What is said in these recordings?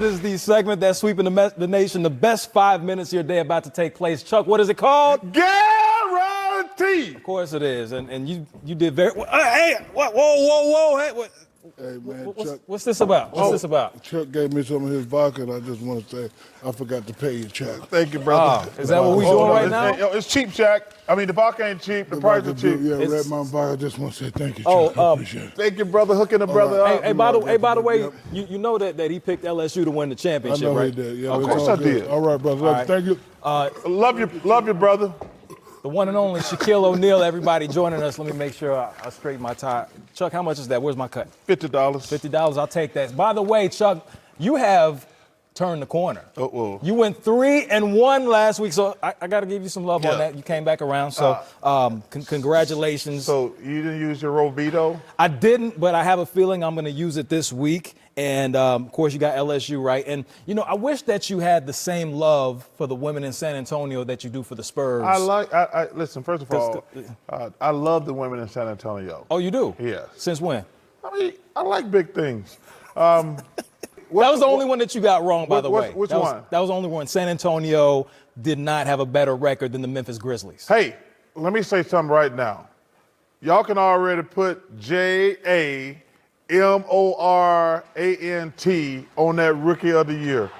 This is the segment that's sweeping the nation. The best 5 minutes of your day about to take place. Chuck, what is it called? Guarantee. Of course it is, and you did very well. Hey, whoa, hey, what? Hey, man, What's this about? What's this about? Chuck gave me some of his vodka, and I just want to say I forgot to pay you, Chuck. Thank you, brother. Is that what we doing right now? It's cheap, Jack. I mean, the vodka ain't cheap. The price is cheap. Yeah, Red Mountain Vodka. I just want to say thank you, Chuck. I appreciate it. Thank you, brother. Hooking the brother up. Hey, by the way, you know that he picked LSU to win the I championship, know right? he did. Yeah, Of course I did. All right, brother. All right. Thank you. Love you, brother. The one and only Shaquille O'Neal, everybody joining us. Let me make sure I straighten my tie. Chuck, how much is that? Where's my cut? $50. $50, I'll take that. By the way, Chuck, you have turned the corner. Uh-oh. You went 3-1 last week, so I got to give you some love on that. You came back around, so congratulations. So you didn't use your Rovito? I didn't, but I have a feeling I'm going to use it this week. And, of course, you got LSU, right? And, I wish that you had the same love for the women in San Antonio that you do for the Spurs. Listen, first of all, I love the women in San Antonio. Oh, you do? Yes. Since when? I mean, I like big things. That was the only one that you got wrong, by the way. Which one? That was the only one. San Antonio did not have a better record than the Memphis Grizzlies. Hey, let me say something right now. Y'all can already put JAMORANT on that Rookie of the Year.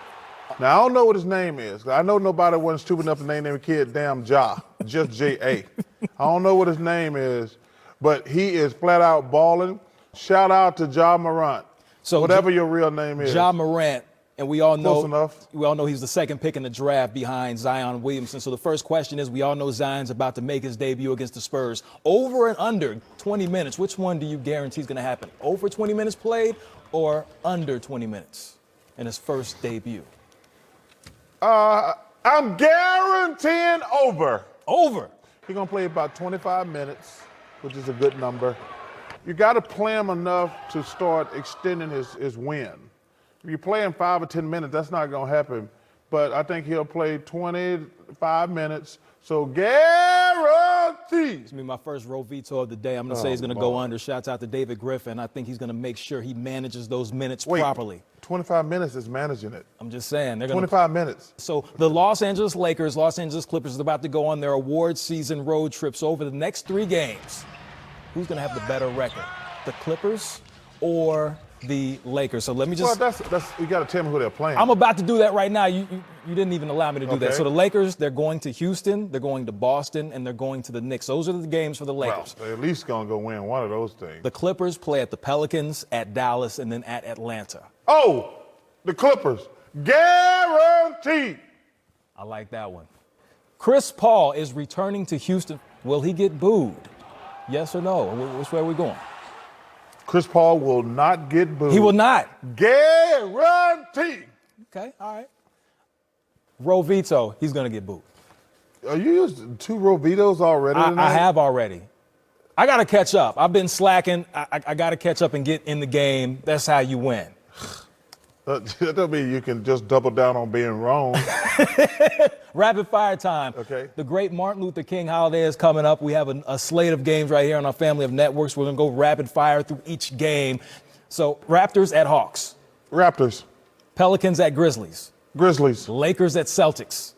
Now, I don't know what his name is. I know nobody wasn't stupid enough to name their kid damn just J.A. I don't know what his name is, but he is flat out balling. Shout out to Ja Morant. So whatever your real name is. Ja Morant, and we all know Close enough. We all know he's the second pick in the draft behind Zion Williamson. So the first question is, we all know Zion's about to make his debut against the Spurs. Over and under 20 minutes, which one do you guarantee is going to happen? Over 20 minutes played or under 20 minutes in his first debut? I'm guaranteeing over. Over. He's going to play about 25 minutes, which is a good number. You got to play him enough to start extending his win. If you play him 5 or 10 minutes, that's not going to happen. But I think he'll play 25 minutes. So guarantee. It's me, my first Rovito of the day. I'm going to say he's going to go under. Shouts out to David Griffin. I think he's going to make sure he manages those minutes properly. 25 minutes is managing it. I'm just saying. They're 25 minutes. So the Los Angeles Lakers, Los Angeles Clippers is about to go on their award season road trip. So over the next 3 games, who's going to have the better record? The Clippers or the Lakers? So let me just. Well, that's you got to tell me who they're playing. I'm about to do that right now. You didn't even allow me to do that. Okay. So the Lakers, they're going to Houston, they're going to Boston, and they're going to the Knicks. Those are the games for the Lakers. Well, they're at least going to go win one of those things. The Clippers play at the Pelicans, at Dallas, and then at Atlanta. Oh, the Clippers. Guaranteed. I like that one. Chris Paul is returning to Houston. Will he get booed? Yes or no? Which way are we going? Chris Paul will not get booed. He will not. Guaranteed. Okay, all right. Rovito, he's going to get booed. Are you using 2 Rovitos already tonight? I have already. I got to catch up. I've been slacking. I got to catch up and get in the game. That's how you win. That don't mean you can just double down on being wrong. Rapid fire time. Okay. The great Martin Luther King holiday is coming up. We have a slate of games right here on our family of networks. We're going to go rapid fire through each game. So Raptors at Hawks. Raptors. Pelicans at Grizzlies. Grizzlies. Lakers at Celtics.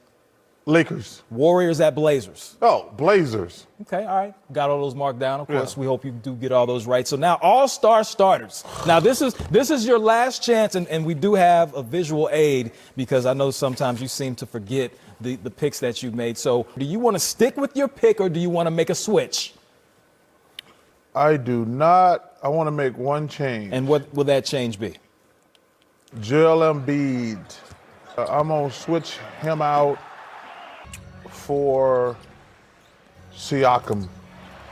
Lakers. Warriors at Blazers. Oh, Blazers. Okay, all right. Got all those marked down. Of course, we hope you do get all those right. So now all-star starters. Now this is your last chance, and we do have a visual aid because I know sometimes you seem to forget the picks that you made. So do you want to stick with your pick or do you want to make a switch? I do not. I want to make one change. And what will that change be? Joel Embiid. I'm going to switch him out for Siakam.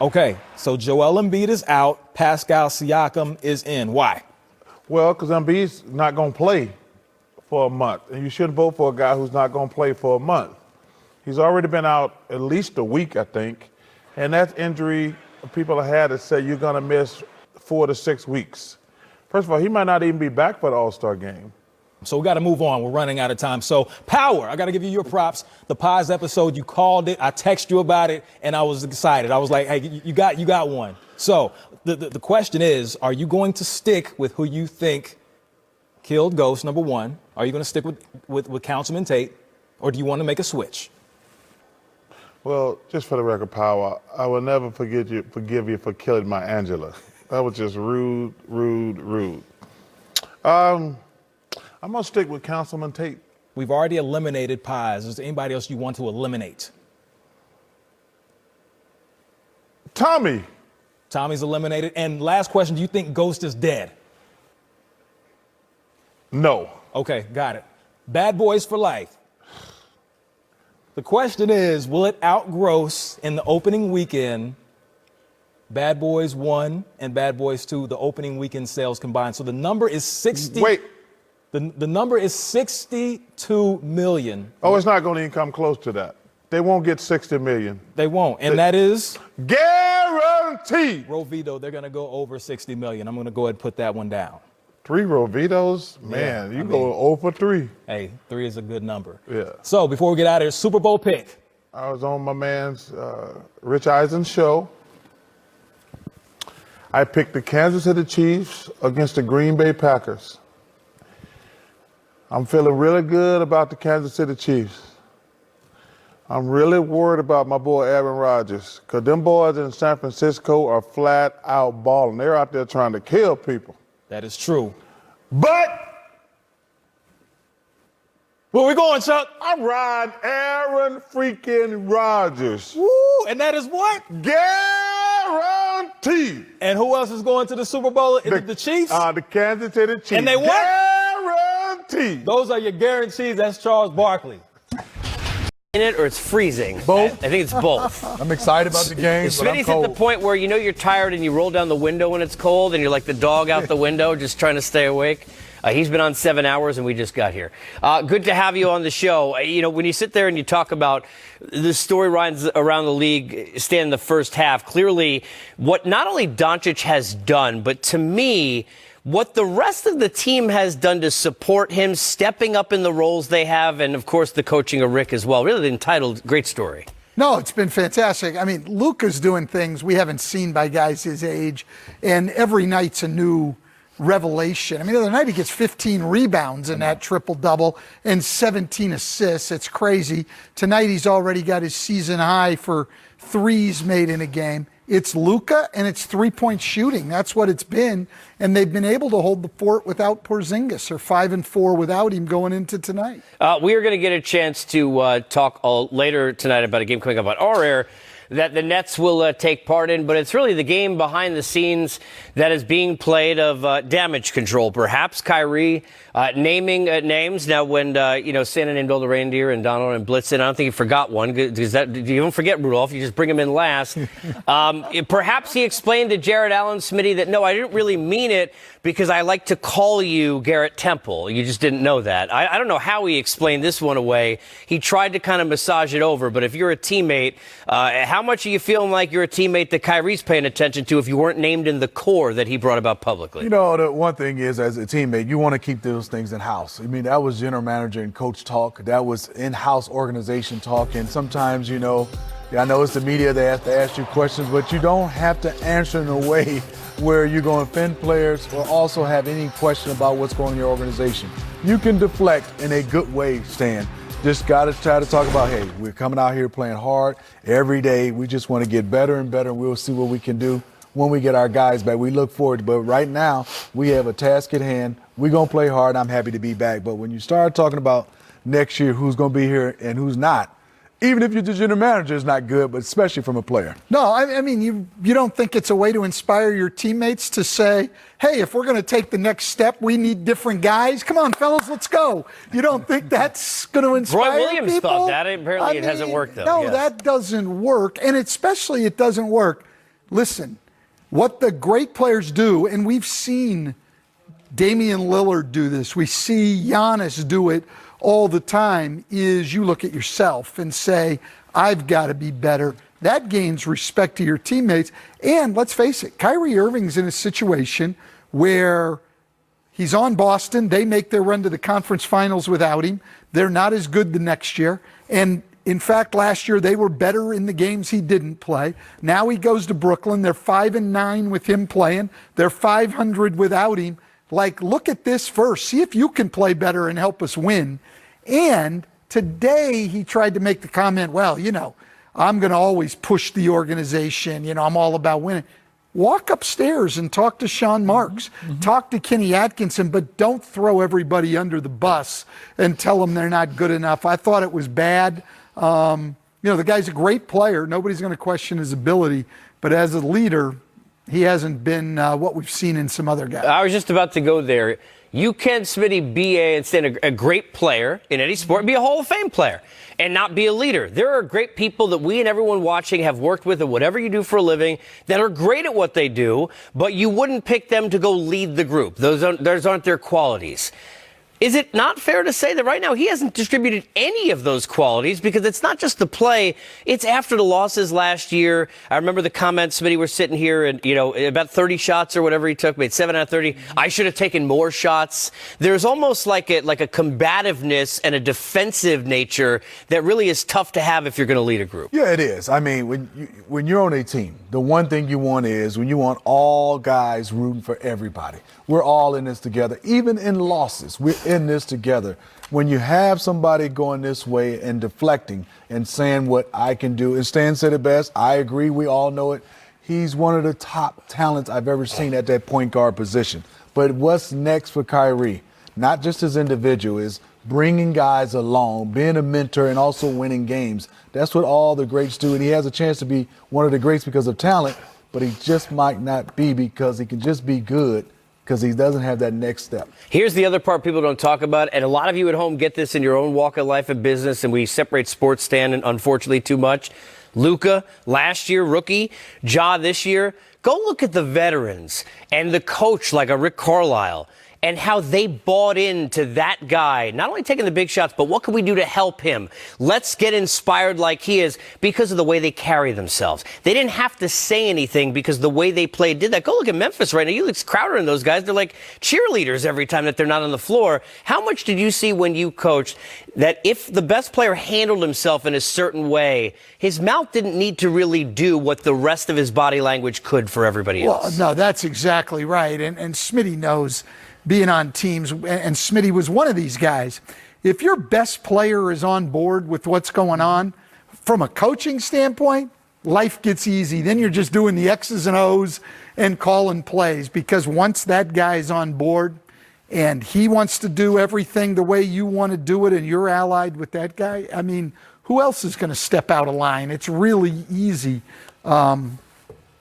Okay, so Joel Embiid is out. Pascal Siakam is in. Why? Well, because Embiid's not going to play for a month. And you shouldn't vote for a guy who's not going to play for a month. He's already been out at least a week, I think. And that injury, people have had to say you're going to miss 4 to 6 weeks. First of all, he might not even be back for the All-Star game. So we got to move on. We're running out of time. So Power, I got to give you your props. The Pies episode, you called it. I texted you about it, and I was excited. I was like, hey, you got one. So the question is, are you going to stick with who you think killed Ghost, number one. Are you going to stick with Councilman Tate, or do you want to make a switch? Well, just for the record, Power, I will never forgive you for killing my Angela. That was just rude, rude, rude. I'm going to stick with Councilman Tate. We've already eliminated Pies. Is there anybody else you want to eliminate? Tommy. Tommy's eliminated. And last question, do you think Ghost is dead? No. Okay, got it. Bad Boys for life. The question is, will it outgross in the opening weekend Bad Boys 1 and Bad Boys 2, the opening weekend sales combined? So the number is 60. Wait. The number is 62 million. Oh, it's not going to even come close to that. They won't get 60 million. They won't. And that is? Guaranteed. Rovito, they're going to go over 60 million. I'm going to go ahead and put that one down. 3 Rovitos? Man, you go 0 for 3. Hey, 3 is a good number. Yeah. So before we get out of here, Super Bowl pick. I was on my man's Rich Eisen's show. I picked the Kansas City Chiefs against the Green Bay Packers. I'm feeling really good about the Kansas City Chiefs. I'm really worried about my boy Aaron Rodgers, because them boys in San Francisco are flat out balling. They're out there trying to kill people. That is true. But where we going, Chuck? I'm riding Aaron freaking Rodgers. Woo, and that is what? Guaranteed. And who else is going to the Super Bowl? Is it the Chiefs? The Kansas City Chiefs. And they what? Guaranteed. Those are your guarantees. That's Charles Barkley. In it or it's freezing? Both. I think it's both. I'm excited about the game, but I'm Smitty's cold. at the point where you know you're tired and you roll down the window when it's cold and you're like the dog out the window just trying to stay awake. He's been on 7 hours and we just got here. Good to have you on the show. You know, when you sit there and you talk about the storylines around the league stand in the first half, clearly what not only Doncic has done, but to me, what the rest of the team has done to support him, stepping up in the roles they have, and, of course, the coaching of Rick as well. Really entitled, great story. No, it's been fantastic. I mean, Luka's doing things we haven't seen by guys his age, and every night's a new revelation. I mean, the other night he gets 15 rebounds in that triple-double and 17 assists. It's crazy. Tonight he's already got his season high for threes made in a game. It's Luka and it's three-point shooting. That's what it's been. And they've been able to hold the fort without Porzingis. They're 5-4 without him going into tonight. We are going to get a chance to talk later tonight about a game coming up on our air that the Nets will take part in, but it's really the game behind the scenes that is being played of damage control, perhaps. Kyrie naming names. Now, when, Santa named all the reindeer and Donald and Blitzen, I don't think he forgot one, because you don't forget Rudolph, you just bring him in last. Perhaps he explained to Jared Allen, Smitty, that, no, I didn't really mean it because I like to call you Garrett Temple. You just didn't know that. I don't know how he explained this one away. He tried to kind of massage it over, but if you're a teammate, how much are you feeling like you're a teammate that Kyrie's paying attention to if you weren't named in the core that he brought about publicly? You know, the one thing is, as a teammate, you want to keep those things in-house. I mean, that was general manager and coach talk. That was in-house organization talk. And sometimes, I know it's the media, they have to ask you questions, but you don't have to answer in a way where you're going to offend players or also have any question about what's going on in your organization. You can deflect in a good way, Stan. Just got to try to talk about, hey, we're coming out here playing hard every day. We just want to get better and better, and we'll see what we can do when we get our guys back. We look forward to it. But right now, we have a task at hand. We're going to play hard. I'm happy to be back. But when you start talking about next year, who's going to be here and who's not, even if you're the general manager, is not good, but especially from a player. No, I mean, you don't think it's a way to inspire your teammates to say, hey, if we're going to take the next step, we need different guys. Come on, fellas, let's go. You don't think that's going to inspire Roy Williams people? thought that. Apparently it hasn't worked, though. No, Yes. that doesn't work. And especially it doesn't work. Listen, what the great players do, and we've seen Damian Lillard do this. We see Giannis do it all the time, is you look at yourself and say, I've got to be better. That gains respect to your teammates. And let's face it, Kyrie Irving's in a situation where he's on Boston. They make their run to the conference finals without him. They're not as good the next year. And in fact, last year they were better in the games he didn't play. Now he goes to Brooklyn. They're 5-9 with him playing. They're 500 without him. Like, look at this first. See if you can play better and help us win. And today he tried to make the comment, well, I'm going to always push the organization. I'm all about winning. Walk upstairs and talk to Sean Marks. Talk to Kenny Atkinson, but don't throw everybody under the bus and tell them they're not good enough. I thought it was bad. The guy's a great player. Nobody's going to question his ability. But as a leader, he hasn't been what we've seen in some other guys. I was just about to go there. You can, Smitty, be a great player in any sport, be a Hall of Fame player, and not be a leader. There are great people that we and everyone watching have worked with, or whatever you do for a living, that are great at what they do, but you wouldn't pick them to go lead the group. Those aren't their qualities. Is it not fair to say that right now he hasn't distributed any of those qualities? Because it's not just the play, it's after the losses last year. I remember the comments, Smitty, we're sitting here and, about 30 shots or whatever he took, made 7 out of 30. I should have taken more shots. There's almost like a combativeness and a defensive nature that really is tough to have if you're going to lead a group. Yeah, it is. I mean, when you're on a team, the one thing you want all guys rooting for everybody. We're all in this together. Even in losses, we're in this together. When you have somebody going this way and deflecting and saying what I can do, and Stan said it best, I agree, we all know it. He's one of the top talents I've ever seen at that point guard position. But what's next for Kyrie? Not just as individual, is bringing guys along, being a mentor, and also winning games. That's what all the greats do, and he has a chance to be one of the greats because of talent, but he just might not be because he can just be good because he doesn't have that next step. Here's the other part people don't talk about, and a lot of you at home get this in your own walk of life and business, and we separate sports, Stan, unfortunately too much. Luka, last year, rookie. Ja this year. Go look at the veterans and the coach like a Rick Carlisle and how they bought into that guy, not only taking the big shots, but what can we do to help him? Let's get inspired like he is because of the way they carry themselves. They didn't have to say anything because the way they played did that. Go look at Memphis right now. You look at Crowder and those guys. They're like cheerleaders every time that they're not on the floor. How much did you see when you coached that if the best player handled himself in a certain way, his mouth didn't need to really do what the rest of his body language could for everybody else? Well, no, that's exactly right. And Smitty knows, being on teams, and Smitty was one of these guys. If your best player is on board with what's going on, from a coaching standpoint, life gets easy. Then you're just doing the X's and O's and calling plays, because once that guy's on board and he wants to do everything the way you want to do it and you're allied with that guy, I mean, who else is going to step out of line? It's really easy.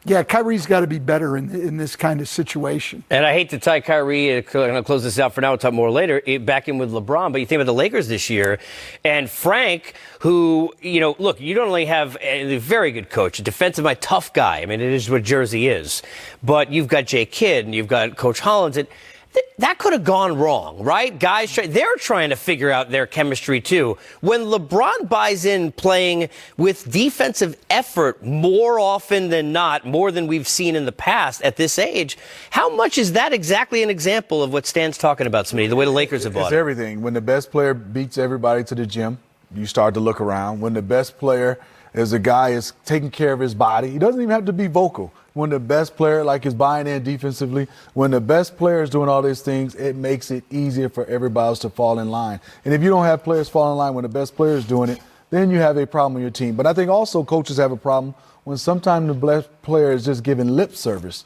Yeah, Kyrie's got to be better in this kind of situation. And I hate to tie Kyrie, I'm going to close this out for now, we'll talk more later, back in with LeBron, but you think about the Lakers this year, and Frank, who, look, you don't only have a very good coach, a defensive, tough guy. I mean, it is what Jersey is. But you've got Jay Kidd, and you've got Coach Hollins, and that could have gone wrong, right? Guys, they're trying to figure out their chemistry, too. When LeBron buys in playing with defensive effort more often than not, more than we've seen in the past at this age, how much is that exactly an example of what Stan's talking about, Smitty, the way the Lakers have bought It's everything. When the best player beats everybody to the gym, you start to look around. When the best player is a guy is taking care of his body, he doesn't even have to be vocal. When the best player is buying in defensively, when the best player is doing all these things, it makes it easier for everybody else to fall in line. And if you don't have players fall in line when the best player is doing it, then you have a problem with your team. But I think also coaches have a problem when sometimes the best player is just giving lip service,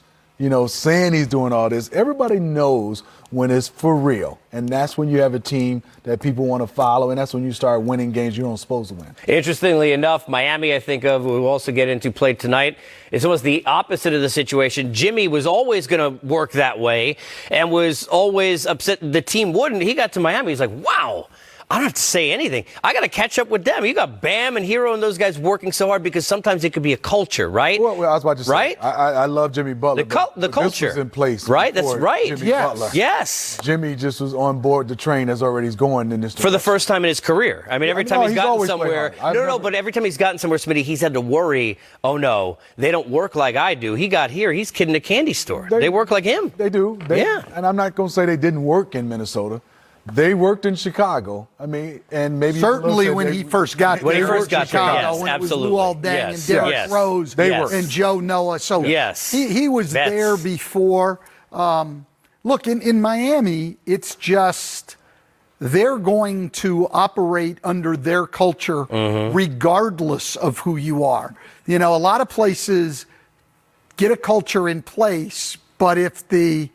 saying he's doing all this. Everybody knows when it's for real. And that's when you have a team that people want to follow, and that's when you start winning games you're not supposed to win. Interestingly enough, Miami, I think of, we'll also get into play tonight, is almost the opposite of the situation. Jimmy was always going to work that way and was always upset the team wouldn't. He got to Miami, he's like, wow, I don't have to say anything. I got to catch up with them. You got Bam and Hero and those guys working so hard because sometimes it could be a culture, right? Well, I was about to say, right? I love Jimmy Butler. The culture. This was in place. Right? That's right. Jimmy Butler. Yes. Jimmy just was on board the train as already he's going in this direction. For the first time in his career. I mean, every time he's gotten somewhere. No, but every time he's gotten somewhere, Smitty, he's had to worry, oh, no, they don't work like I do. He got here. He's kidding a candy store. They work like him. They do. Yeah. And I'm not going to say they didn't work in Minnesota. They worked in Chicago. I mean, and maybe certainly when he first got there. When he first got Chicago, there, yes, when absolutely. It was Luol Deng and Derrick Rose They were. and Joe Noah. So yes, he was there before. look, in Miami, it's just they're going to operate under their culture regardless of who you are. You know, a lot of places get a culture in place, but if the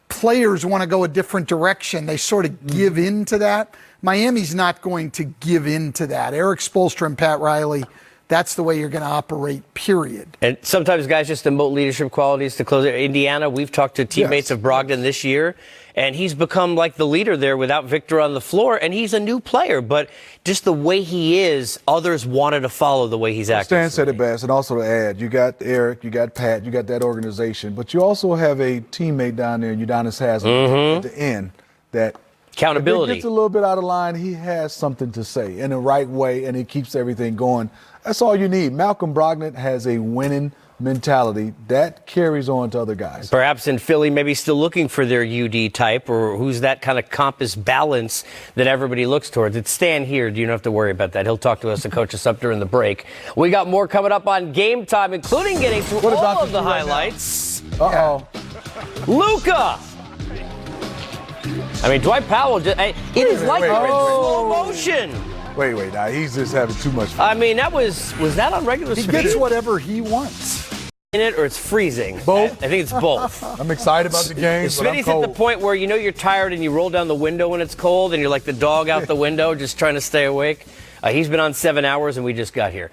players want to go a different direction, they sort of give in to that. Miami's not going to give in to that. Eric Spoelstra and Pat Riley, that's the way you're going to operate, period. And sometimes guys just emote leadership qualities to close it. Indiana, we've talked to teammates of Brogdon this year, and he's become like the leader there without Victor on the floor, and he's a new player. But just the way he is, others wanted to follow the way he's acting. Stan said it best, and also to add, you got Eric, you got Pat, you got that organization, but you also have a teammate down there, Udonis Haslem, at the end that accountability. If he gets a little bit out of line, he has something to say in the right way, and he keeps everything going. That's all you need. Malcolm Brogdon has a winning mentality that carries on to other guys. Perhaps in Philly, maybe still looking for their UD type, or who's that kind of compass balance that everybody looks towards. It's Stan here. You don't have to worry about that. He'll talk to us and coach us up during the break. We got more coming up on Game Time, including getting through all of the highlights. Luka. I mean, Dwight Powell, it is like we're in slow motion. Wait, now he's just having too much fun. I mean, was that on regular speed? He gets whatever he wants. In it, or it's freezing? Both? I think it's both. I'm excited about the game, but I'm Smitty's cold. at the point where you know you're tired and you roll down the window when it's cold and you're like the dog out the window just trying to stay awake. He's been on 7 hours and we just got here.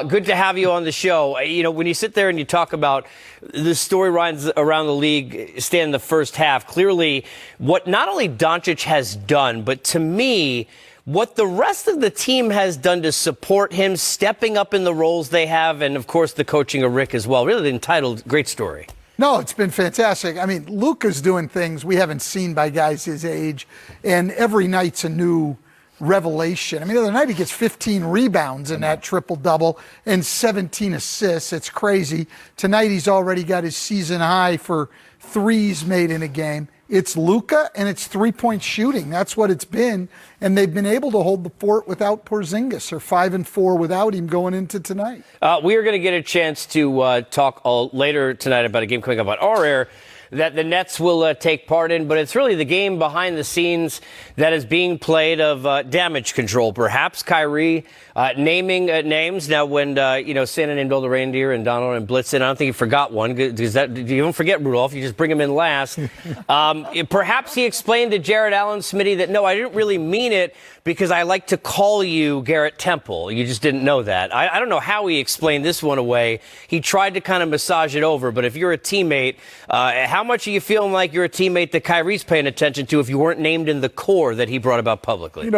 Good to have you on the show. You know, when you sit there and you talk about the storylines around the league, Stan, in the first half, clearly what not only Doncic has done, but to me, what the rest of the team has done to support him, stepping up in the roles they have, and of course the coaching of Rick as well. Really entitled, great story. No, it's been fantastic. I mean, Luka's doing things we haven't seen by guys his age, and every night's a new revelation. I mean, the other night he gets 15 rebounds in that triple-double and 17 assists. It's crazy. Tonight he's already got his season high for threes made in a game. It's Luka and it's three-point shooting. That's what it's been. And they've been able to hold the fort without Porzingis. They're 5-4 without him going into tonight. We are going to get a chance to talk later tonight about a game coming up on our air that the Nets will take part in, but it's really the game behind the scenes that is being played of damage control, perhaps. Kyrie naming names. Now, when, Santa named all the reindeer and Donald and Blitzen, I don't think he forgot one, because you don't forget Rudolph, you just bring him in last. Perhaps he explained to Jared Allen, Smitty, that, no, I didn't really mean it because I like to call you Garrett Temple. You just didn't know that. I don't know how he explained this one away. He tried to kind of massage it over, but if you're a teammate, how much are you feeling like you're a teammate that Kyrie's paying attention to if you weren't named in the core that he brought about publicly?